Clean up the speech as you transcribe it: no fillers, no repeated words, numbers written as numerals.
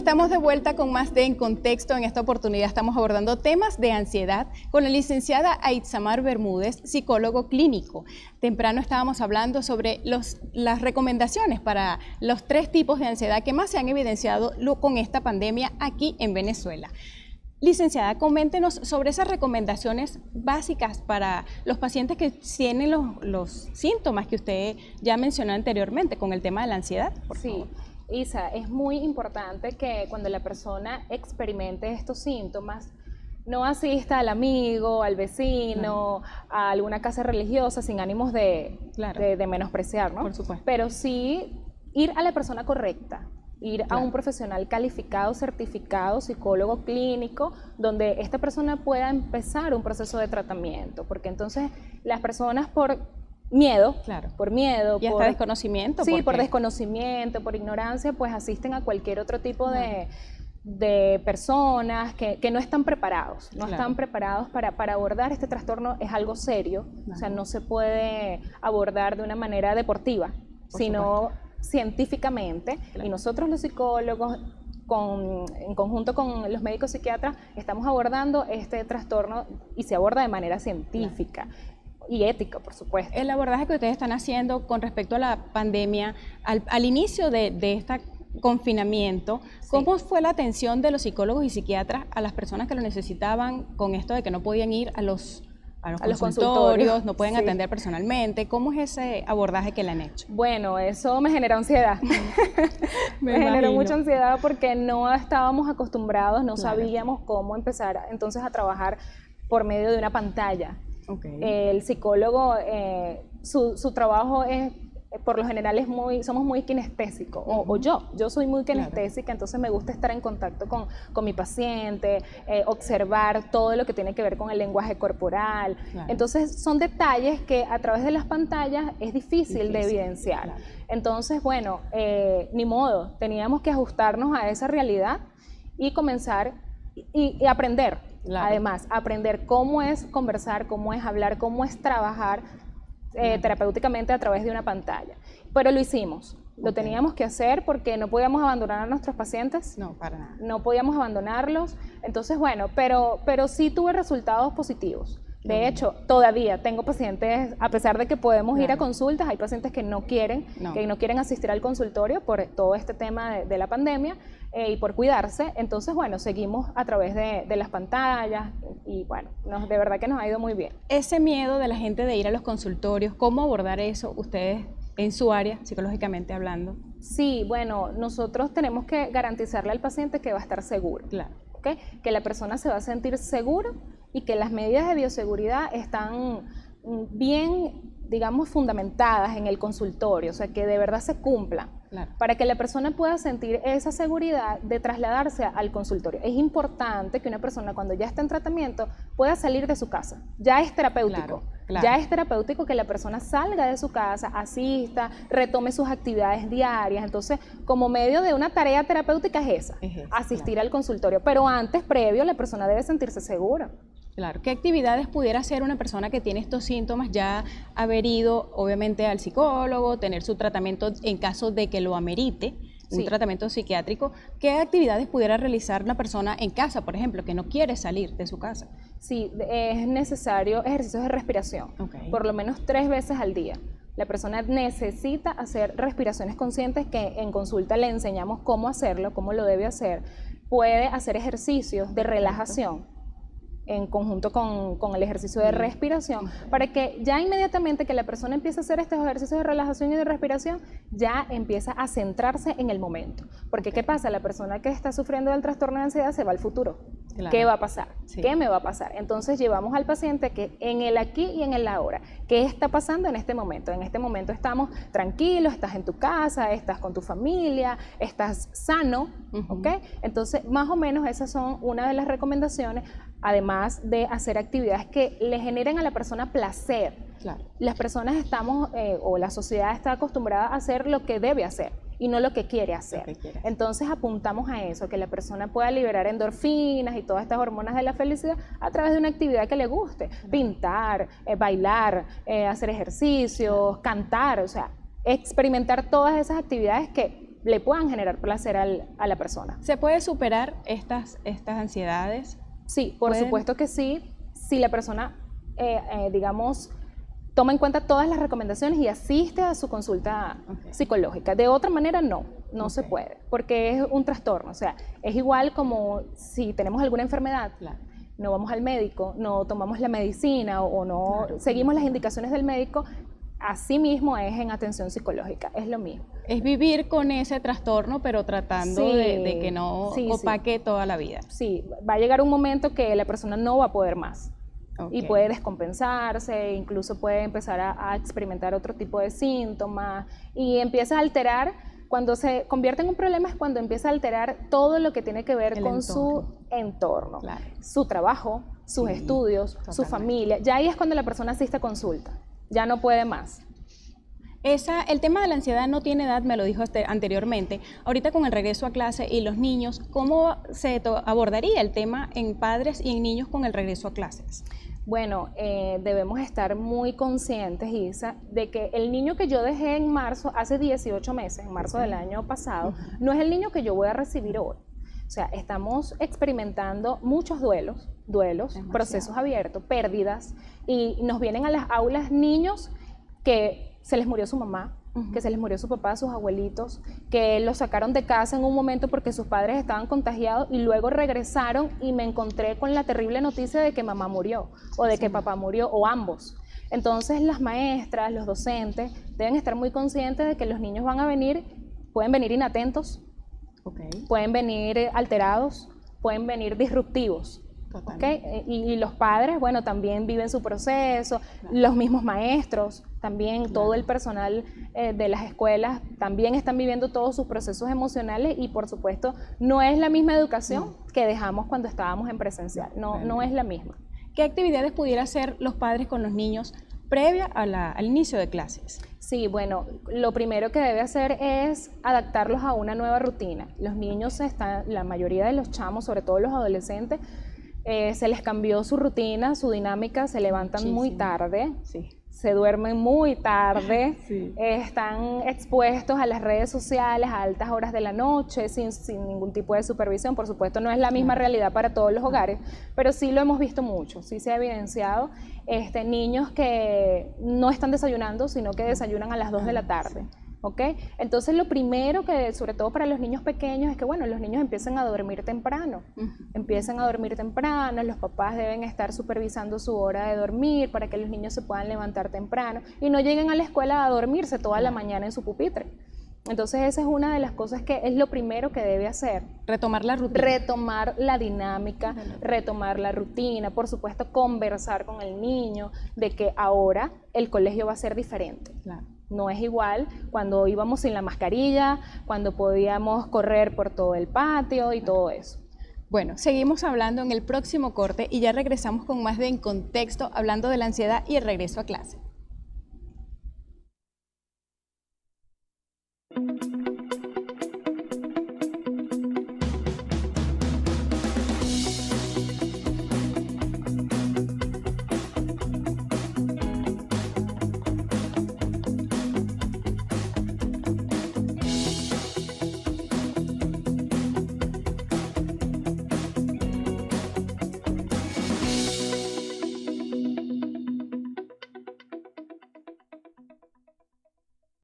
estamos de vuelta con más de En Contexto. En esta oportunidad estamos abordando temas de ansiedad con la licenciada Aitsamar Bermúdez, psicólogo clínico. Temprano estábamos hablando sobre las recomendaciones para los 3 tipos de ansiedad que más se han evidenciado con esta pandemia aquí en Venezuela. Licenciada, coméntenos sobre esas recomendaciones básicas para los pacientes que tienen los síntomas que usted ya mencionó anteriormente con el tema de la ansiedad, por favor. Isa, es muy importante que cuando la persona experimente estos síntomas, no asista al amigo, al vecino, a alguna casa religiosa sin ánimos de menospreciar, ¿no? Por supuesto. Pero sí ir a la persona correcta, ir a un profesional calificado, certificado, psicólogo clínico, donde esta persona pueda empezar un proceso de tratamiento, porque entonces las personas por miedo, y hasta desconocimiento. Sí, por desconocimiento, por ignorancia, pues asisten a cualquier otro tipo de personas que no están preparados, están preparados para abordar este trastorno. Es algo serio, o sea, no se puede abordar de una manera deportiva, sino científicamente, y nosotros los psicólogos, en conjunto con los médicos psiquiatras, estamos abordando este trastorno y se aborda de manera científica. Y ética, por supuesto. El abordaje que ustedes están haciendo con respecto a la pandemia, al inicio de este confinamiento, ¿cómo fue la atención de los psicólogos y psiquiatras a las personas que lo necesitaban con esto de que no podían ir a los consultorios, no pueden atender personalmente? ¿Cómo es ese abordaje que le han hecho? Bueno, eso me generó ansiedad. me generó mucha ansiedad porque no estábamos acostumbrados, no sabíamos cómo empezar entonces a trabajar por medio de una pantalla. El psicólogo, su trabajo es, por lo general, somos muy kinestésicos, o yo soy muy kinestésica, entonces me gusta estar en contacto con mi paciente, observar todo lo que tiene que ver con el lenguaje corporal. Entonces son detalles que a través de las pantallas es difícil de evidenciar. Entonces, bueno, ni modo, teníamos que ajustarnos a esa realidad y comenzar y aprender. Además, aprender cómo es conversar, cómo es hablar, cómo es trabajar terapéuticamente a través de una pantalla. Pero lo hicimos, lo teníamos que hacer porque no podíamos abandonar a nuestros pacientes. No, para nada. No podíamos abandonarlos. Entonces, bueno, pero sí tuve resultados positivos. De hecho, todavía tengo pacientes, a pesar de que podemos ir a consultas, hay pacientes que no quieren asistir al consultorio por todo este tema de la pandemia y por cuidarse. Entonces, bueno, seguimos a través de las pantallas y bueno, de verdad que nos ha ido muy bien. Ese miedo de la gente de ir a los consultorios, ¿cómo abordar eso ustedes en su área, psicológicamente hablando? Sí, bueno, nosotros tenemos que garantizarle al paciente que va a estar seguro. ¿Okay? Que la persona se va a sentir segura y que las medidas de bioseguridad están bien, digamos, fundamentadas en el consultorio, o sea, que de verdad se cumplan, para que la persona pueda sentir esa seguridad de trasladarse al consultorio. Es importante que una persona, cuando ya está en tratamiento, pueda salir de su casa. Ya es terapéutico. Ya es terapéutico que la persona salga de su casa, asista, retome sus actividades diarias. Entonces, como medio de una tarea terapéutica es esa, asistir al consultorio. Pero antes, previo, la persona debe sentirse segura. Claro. ¿Qué actividades pudiera hacer una persona que tiene estos síntomas, ya haber ido obviamente al psicólogo, tener su tratamiento en caso de que lo amerite, un tratamiento psiquiátrico? ¿Qué actividades pudiera realizar una persona en casa, por ejemplo, que no quiere salir de su casa? Sí, es necesario ejercicios de respiración, por lo menos 3 veces al día. La persona necesita hacer respiraciones conscientes, que en consulta le enseñamos cómo hacerlo, cómo lo debe hacer. Puede hacer ejercicios de relajación en conjunto con el ejercicio de respiración, para que ya inmediatamente que la persona empiece a hacer estos ejercicios de relajación y de respiración, ya empieza a centrarse en el momento. Porque ¿qué pasa? La persona que está sufriendo del trastorno de ansiedad se va al futuro. ¿Qué va a pasar? ¿Qué me va a pasar? Entonces llevamos al paciente que en el aquí y en el ahora. ¿Qué está pasando en este momento? En este momento estamos tranquilos, estás en tu casa, estás con tu familia, estás sano, ¿ok? Entonces, más o menos esas son una de las recomendaciones, además de hacer actividades que le generen a la persona placer. Las personas estamos, o la sociedad está acostumbrada a hacer lo que debe hacer y no lo que quiere hacer. Entonces apuntamos a eso, que la persona pueda liberar endorfinas y todas estas hormonas de la felicidad a través de una actividad que le guste. Pintar, bailar, hacer ejercicios, cantar, o sea, experimentar todas esas actividades que le puedan generar placer a la persona. ¿Se puede superar estas ansiedades? Sí, por supuesto que sí, si la persona, digamos, toma en cuenta todas las recomendaciones y asiste a su consulta psicológica. De otra manera, no se puede, porque es un trastorno. O sea, es igual como si tenemos alguna enfermedad, no vamos al médico, no tomamos la medicina o no seguimos las indicaciones del médico, así mismo es en atención psicológica, es lo mismo. Es vivir con ese trastorno, pero tratando de que no opaque toda la vida. Sí, va a llegar un momento que la persona no va a poder más. Y puede descompensarse, incluso puede empezar a experimentar otro tipo de síntomas y empieza a alterar. Cuando se convierte en un problema es cuando empieza a alterar todo lo que tiene que ver con su entorno, su trabajo, sus estudios, su familia. Ya ahí es cuando la persona asiste a consulta, ya no puede más. El tema de la ansiedad no tiene edad, me lo dijo anteriormente. Ahorita con el regreso a clase y los niños, ¿cómo se abordaría el tema en padres y en niños con el regreso a clases? Bueno, debemos estar muy conscientes, Isa, de que el niño que yo dejé en marzo, hace 18 meses, en marzo del año pasado, no es el niño que yo voy a recibir hoy. O sea, estamos experimentando muchos duelos, procesos abiertos, pérdidas, y nos vienen a las aulas niños que se les murió su mamá, que se les murió su papá, sus abuelitos, que los sacaron de casa en un momento porque sus padres estaban contagiados y luego regresaron y me encontré con la terrible noticia de que mamá murió o de que papá murió o ambos. Entonces las maestras, los docentes deben estar muy conscientes de que los niños van a venir, pueden venir inatentos, pueden venir alterados, pueden venir disruptivos. Y los padres, bueno, también viven su proceso, los mismos maestros, también todo el personal de las escuelas también están viviendo todos sus procesos emocionales y por supuesto no es la misma educación que dejamos cuando estábamos en presencial, no es la misma. ¿Qué actividades pudiera hacer los padres con los niños previa al inicio de clases? Sí, bueno, lo primero que debe hacer es adaptarlos a una nueva rutina. Los niños la mayoría de los chamos, sobre todo los adolescentes, se les cambió su rutina, su dinámica, se levantan muy tarde, se duermen muy tarde, están expuestos a las redes sociales a altas horas de la noche sin ningún tipo de supervisión. Por supuesto no es la misma realidad para todos los hogares, pero sí lo hemos visto mucho, sí se ha evidenciado niños que no están desayunando, sino que desayunan a las 2 de la tarde. Entonces lo primero que, sobre todo para los niños pequeños, es que bueno, los niños empiezan a dormir temprano, los papás deben estar supervisando su hora de dormir para que los niños se puedan levantar temprano y no lleguen a la escuela a dormirse toda la mañana en su pupitre. Entonces esa es una de las cosas que es lo primero que debe hacer. Retomar la rutina. Retomar la dinámica, retomar la rutina, por supuesto conversar con el niño de que ahora el colegio va a ser diferente. No es igual cuando íbamos sin la mascarilla, cuando podíamos correr por todo el patio y todo eso. Bueno, seguimos hablando en el próximo corte y ya regresamos con más de En Contexto, hablando de la ansiedad y el regreso a clase.